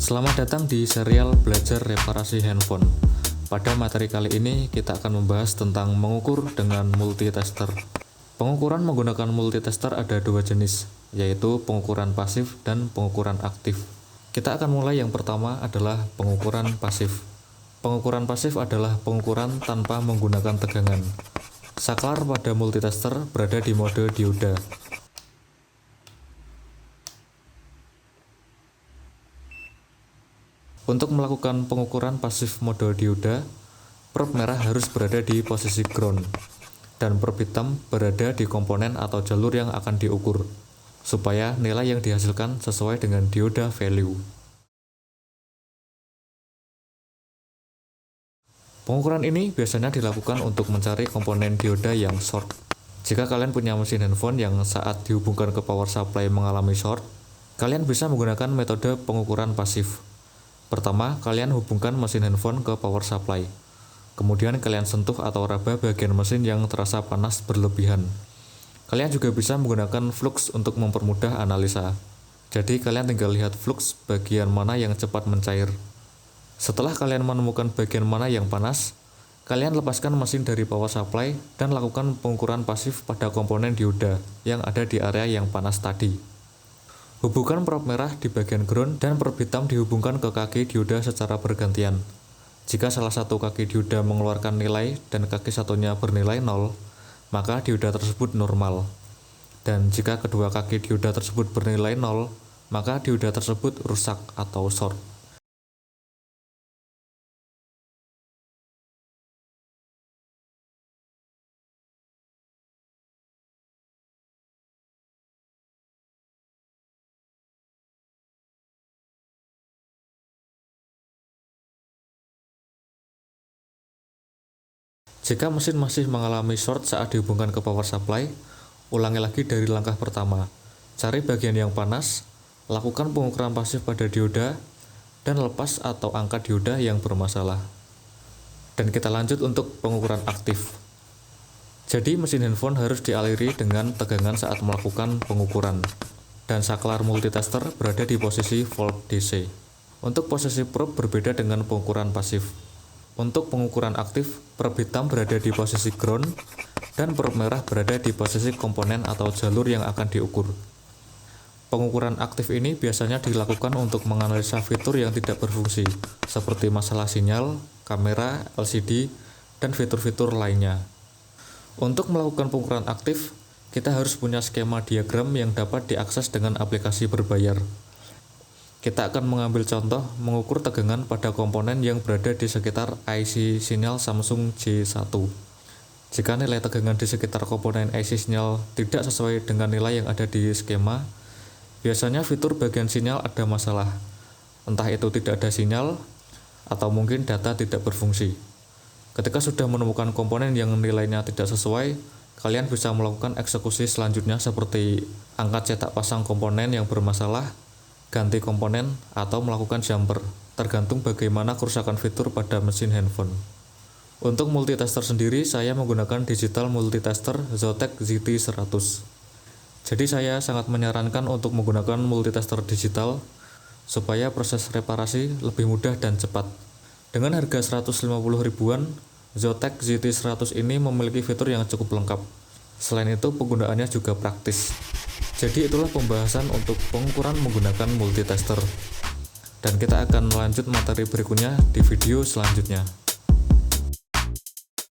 Selamat datang di serial belajar reparasi handphone. Pada materi kali ini kita akan membahas tentang mengukur dengan multitester. Pengukuran menggunakan multitester ada dua jenis, yaitu pengukuran pasif dan pengukuran aktif. Kita akan mulai yang pertama adalah pengukuran pasif. Pengukuran pasif adalah pengukuran tanpa menggunakan tegangan. Saklar pada multitester berada di mode dioda. Untuk melakukan pengukuran pasif mode dioda, probe merah harus berada di posisi ground, dan probe hitam berada di komponen atau jalur yang akan diukur, supaya nilai yang dihasilkan sesuai dengan dioda value. Pengukuran ini biasanya dilakukan untuk mencari komponen dioda yang short. Jika kalian punya mesin handphone yang saat dihubungkan ke power supply mengalami short, kalian bisa menggunakan metode pengukuran pasif. Pertama, kalian hubungkan mesin handphone ke power supply. Kemudian kalian sentuh atau raba bagian mesin yang terasa panas berlebihan. Kalian juga bisa menggunakan flux untuk mempermudah analisa. Jadi kalian tinggal lihat flux bagian mana yang cepat mencair. Setelah kalian menemukan bagian mana yang panas, kalian lepaskan mesin dari power supply dan lakukan pengukuran pasif pada komponen dioda yang ada di area yang panas tadi. Hubungkan probe merah di bagian ground dan probe hitam dihubungkan ke kaki dioda secara bergantian. Jika salah satu kaki dioda mengeluarkan nilai dan kaki satunya bernilai 0, maka dioda tersebut normal. Dan jika kedua kaki dioda tersebut bernilai 0, maka dioda tersebut rusak atau short. Jika mesin masih mengalami short saat dihubungkan ke power supply, ulangi lagi dari langkah pertama. Cari bagian yang panas, lakukan pengukuran pasif pada dioda, dan lepas atau angkat dioda yang bermasalah. Dan kita lanjut untuk pengukuran aktif. Jadi mesin handphone harus dialiri dengan tegangan saat melakukan pengukuran, dan saklar multitester berada di posisi volt DC. Untuk posisi probe berbeda dengan pengukuran pasif. Untuk pengukuran aktif, probe hitam berada di posisi ground, dan probe merah berada di posisi komponen atau jalur yang akan diukur. Pengukuran aktif ini biasanya dilakukan untuk menganalisa fitur yang tidak berfungsi, seperti masalah sinyal, kamera, LCD, dan fitur-fitur lainnya. Untuk melakukan pengukuran aktif, kita harus punya skema diagram yang dapat diakses dengan aplikasi berbayar. Kita akan mengambil contoh mengukur tegangan pada komponen yang berada di sekitar IC sinyal Samsung J1. Jika nilai tegangan di sekitar komponen IC sinyal tidak sesuai dengan nilai yang ada di skema, biasanya fitur bagian sinyal ada masalah. Entah itu tidak ada sinyal, atau mungkin data tidak berfungsi. Ketika sudah menemukan komponen yang nilainya tidak sesuai, kalian bisa melakukan eksekusi selanjutnya seperti angkat cetak pasang komponen yang bermasalah, ganti komponen, atau melakukan jumper, tergantung bagaimana kerusakan fitur pada mesin handphone. Untuk multitester sendiri, saya menggunakan digital multitester Zotac ZT100. Jadi saya sangat menyarankan untuk menggunakan multitester digital, supaya proses reparasi lebih mudah dan cepat. Dengan harga 150 ribuan, Zotac ZT100 ini memiliki fitur yang cukup lengkap. Selain itu, penggunaannya juga praktis. Jadi itulah pembahasan untuk pengukuran menggunakan multitester. Dan kita akan lanjut materi berikutnya di video selanjutnya.